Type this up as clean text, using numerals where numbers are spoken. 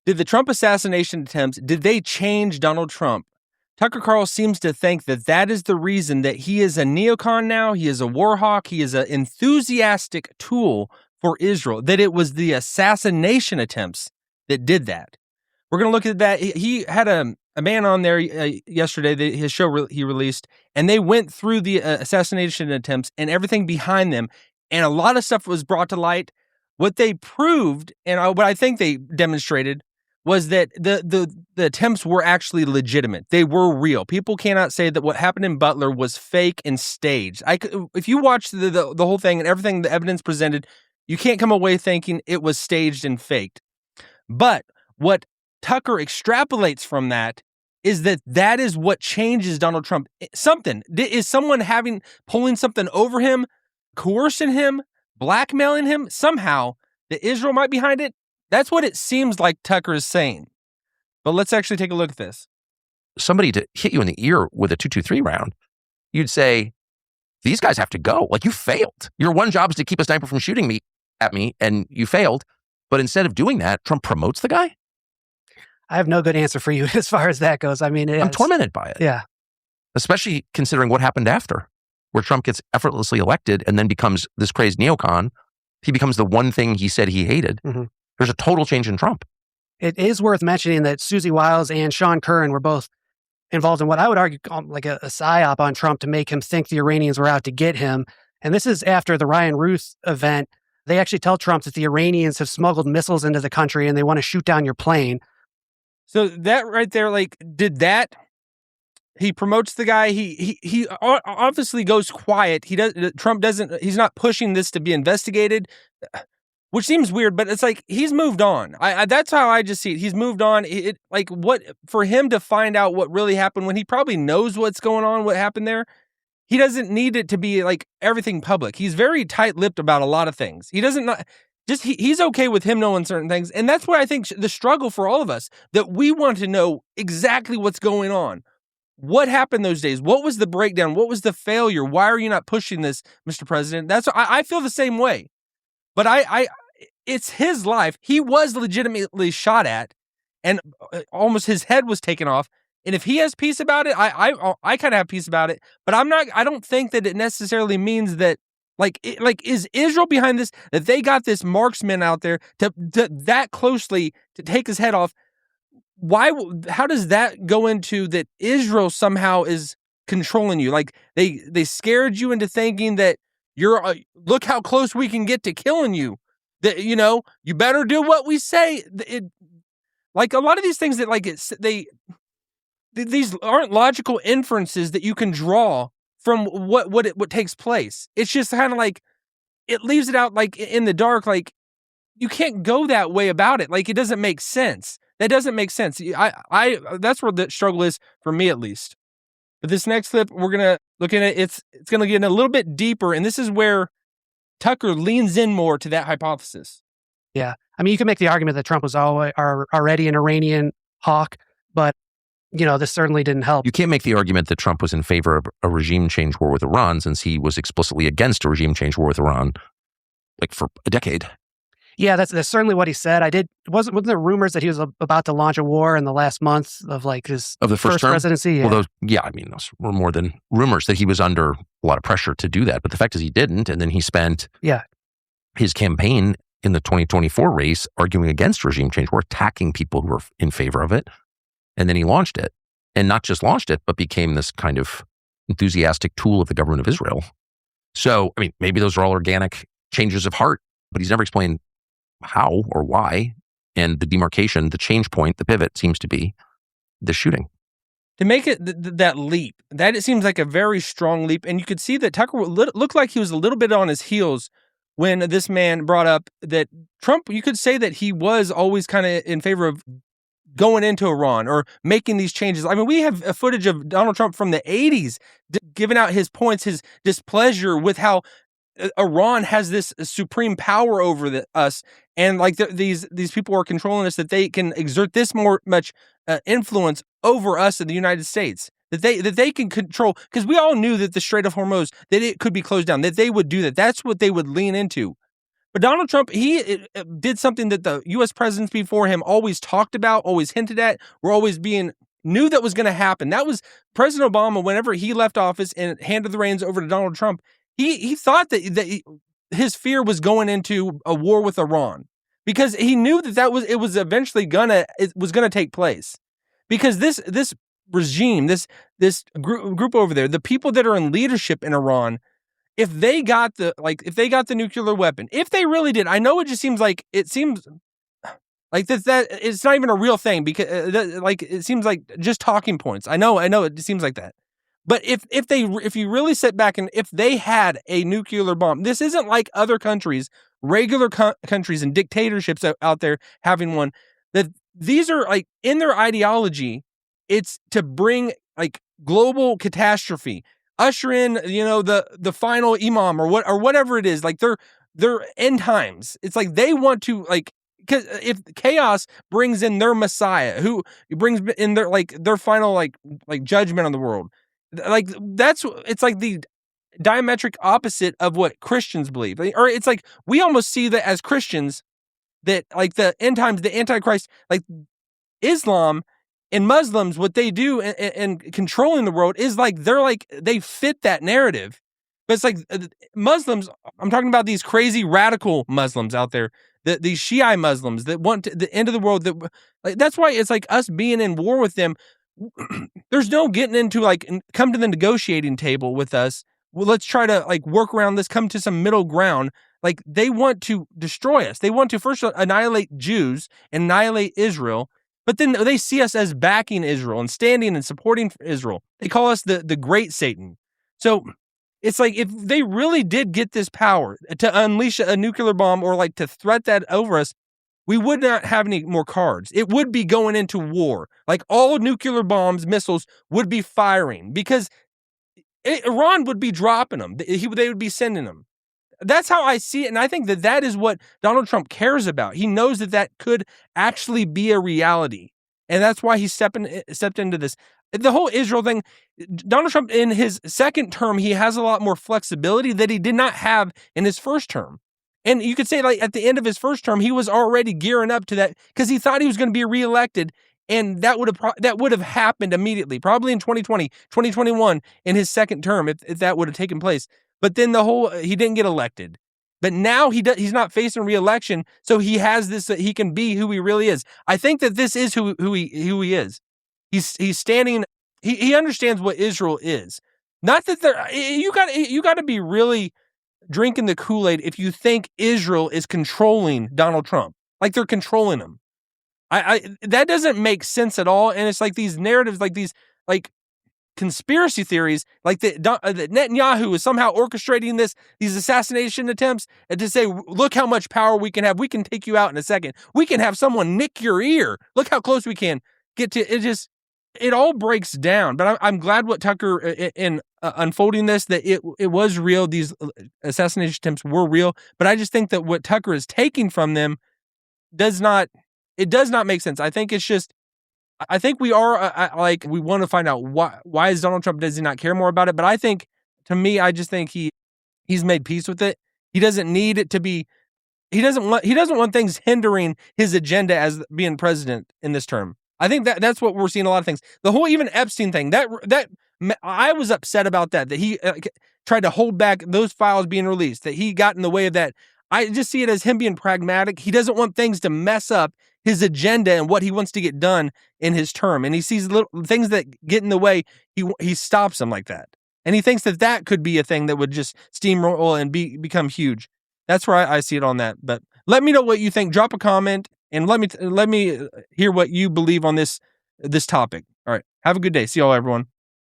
Did the Trump assassination attempts, did they change Donald Trump? Tucker Carlson seems to think that that is the reason that he is a neocon now. He is a war hawk. He is an enthusiastic tool for Israel, that it was the assassination attempts that did that. We're going to look at that. He had a man on there yesterday, his show he released, and they went through the assassination attempts and everything behind them, and a lot of stuff was brought to light. What they proved, and what I think they demonstrated, was that the attempts were actually legitimate. They were real. People cannot say that what happened in Butler was fake and staged. If you watch the whole thing and everything, the evidence presented, you can't come away thinking it was staged and faked. But what Tucker extrapolates from that is that is what changes Donald Trump. Something. Is someone pulling something over him, coercing him, blackmailing him? Somehow, that Israel might be behind it? That's what it seems like Tucker is saying. But let's actually take a look at this. Somebody to hit you in the ear with a 223 round, you'd say, these guys have to go. Like, you failed. Your one job is to keep a sniper from shooting at me, and you failed. But instead of doing that, Trump promotes the guy? I have no good answer for you as far as that goes. I mean, I'm tormented by it. Yeah. Especially considering what happened after, where Trump gets effortlessly elected and then becomes this crazed neocon. He becomes the one thing he said he hated. Mm-hmm. There's a total change in Trump. It is worth mentioning that Susie Wiles and Sean Curran were both involved in what I would argue like a psyop on Trump to make him think the Iranians were out to get him. And this is after the Ryan Ruth event. They actually tell Trump that the Iranians have smuggled missiles into the country and they want to shoot down your plane. So that right there, he promotes the guy. He obviously goes quiet. He's not pushing this to be investigated, which seems weird, but it's like he's moved on. That's how I just see it. He's moved on. What for him to find out what really happened when he probably knows what's going on, what happened there. He doesn't need it to be like everything public. He's very tight-lipped about a lot of things. He doesn't he's okay with him knowing certain things. And that's why I think the struggle for all of us, that we want to know exactly what's going on. What happened those days? What was the breakdown? What was the failure? Why are you not pushing this, Mr. President? I feel the same way. But it's his life. He was legitimately shot at, and almost his head was taken off. And if he has peace about it, I kind of have peace about it. But I don't think that it necessarily means that, is Israel behind this? That they got this marksman out there to that closely to take his head off? Why? How does that go into that Israel somehow is controlling you? Like they scared you into thinking that you're look how close we can get to killing you. That you better do what we say. Like a lot of these things that these aren't logical inferences that you can draw from what takes place. It's just kind of like it leaves it out like in the dark. Like you can't go that way about it. Like it doesn't make sense. That doesn't make sense. That's where the struggle is for me, at least. But this next clip, we're gonna look at it. It's gonna get a little bit deeper, and this is where Tucker leans in more to that hypothesis. Yeah, I mean, you can make the argument that Trump was already an Iranian hawk, but this certainly didn't help. You can't make the argument that Trump was in favor of a regime change war with Iran, since he was explicitly against a regime change war with Iran, for a decade. Yeah, that's certainly what he said. Wasn't there rumors that he was about to launch a war in the last month of the first term? presidency? Yeah. Well, those were more than rumors that he was under a lot of pressure to do that. But the fact is he didn't, and then he spent his campaign in the 2024 race arguing against regime change war, attacking people who were in favor of it, and then he launched it, and not just launched it, but became this kind of enthusiastic tool of the government of Israel. So, I mean, maybe those are all organic changes of heart, but he's never explained how or why, and the demarcation, the change point, the pivot seems to be the shooting. To make it that leap, that it seems like a very strong leap, and you could see that Tucker looked like he was a little bit on his heels when this man brought up that Trump, you could say that he was always kind of in favor of going into Iran or making these changes. I mean, we have a footage of Donald Trump from the 80s giving out his points, his displeasure with how Iran has this supreme power over us, and these people are controlling us, that they can exert this much influence over us in the United States, that they can control, because we all knew that the Strait of Hormuz, that it could be closed down, that they would do that. That's what they would lean into. But Donald Trump, he did something that the U.S. presidents before him always talked about, always hinted at, were always knew that was going to happen. That was President Obama, whenever he left office and handed the reins over to Donald Trump, he thought that his fear was going into a war with Iran, because he knew that it was eventually gonna take place, because this regime, this group over there, the people that are in leadership in Iran, if they got the nuclear weapon, if they really did, I know it seems like that it's not even a real thing, because it seems like just talking points. I know it seems like that. But if you really sit back and if they had a nuclear bomb, this isn't like other countries, regular countries and dictatorships out there having one, that these are like in their ideology, it's to bring like global catastrophe, usher in, the final imam or whatever it is, like their end times. It's like they want to, like, because if chaos brings in their Messiah, who brings in their final like judgment on the world, like it's like the diametric opposite of what Christians believe. Or it's like we almost see that as Christians, that like the end times, the Antichrist, like Islam and Muslims, what they do in controlling the world is like they fit that narrative. But it's like Muslims, I'm talking about these crazy radical Muslims out there, these Shiite Muslims that want the end of the world. That's why it's like us being in war with them. There's no getting into come to the negotiating table with us. Well, let's try to work around this, come to some middle ground. Like they want to destroy us. They want to first annihilate Jews, annihilate Israel, but then they see us as backing Israel and standing and supporting Israel. They call us the great Satan. So it's like if they really did get this power to unleash a nuclear bomb or to threat that over us, we would not have any more cards. It would be going into war. Like all nuclear bombs, missiles would be firing, because Iran would be dropping them. They would be sending them. That's how I see it. And I think that is what Donald Trump cares about. He knows that could actually be a reality. And that's why he stepped into this. The whole Israel thing, Donald Trump in his second term, he has a lot more flexibility that he did not have in his first term. And you could say at the end of his first term, he was already gearing up to that because he thought he was going to be reelected. And that would have happened immediately, probably in 2020, 2021, in his second term, if that would have taken place. But then he didn't get elected. But now he's not facing re-election, so he has this, he can be who he really is. I think that this is who he is. He's standing. He understands what Israel is. Not that you got to be really drinking the Kool-Aid if you think Israel is controlling Donald Trump, like they're controlling him. That doesn't make sense at all. And it's like these narratives, like these conspiracy theories, like that Netanyahu is somehow orchestrating these assassination attempts, and to say, look how much power we can have. We can take you out in a second. We can have someone nick your ear. Look how close we can get to it. It all breaks down. But I'm glad what Tucker in unfolding this, that it was real. These assassination attempts were real. But I just think that what Tucker is taking from them does not make sense. I think it's just, I think we are we want to find out why is Donald Trump, does he not care more about it? But I think, to me, I just think he's made peace with it. He doesn't need it to be. He doesn't want things hindering his agenda as being president in this term. I think that's what we're seeing a lot of things. The whole even Epstein thing, that I was upset about that he tried to hold back those files being released, that he got in the way of that. I just see it as him being pragmatic. He doesn't want things to mess up his agenda and what he wants to get done in his term. And he sees little things that get in the way. He stops them like that. And he thinks that could be a thing that would just steamroll and become huge. That's where I see it on that. But let me know what you think. Drop a comment and let me hear what you believe on this topic. All right. Have a good day. See y'all, everyone.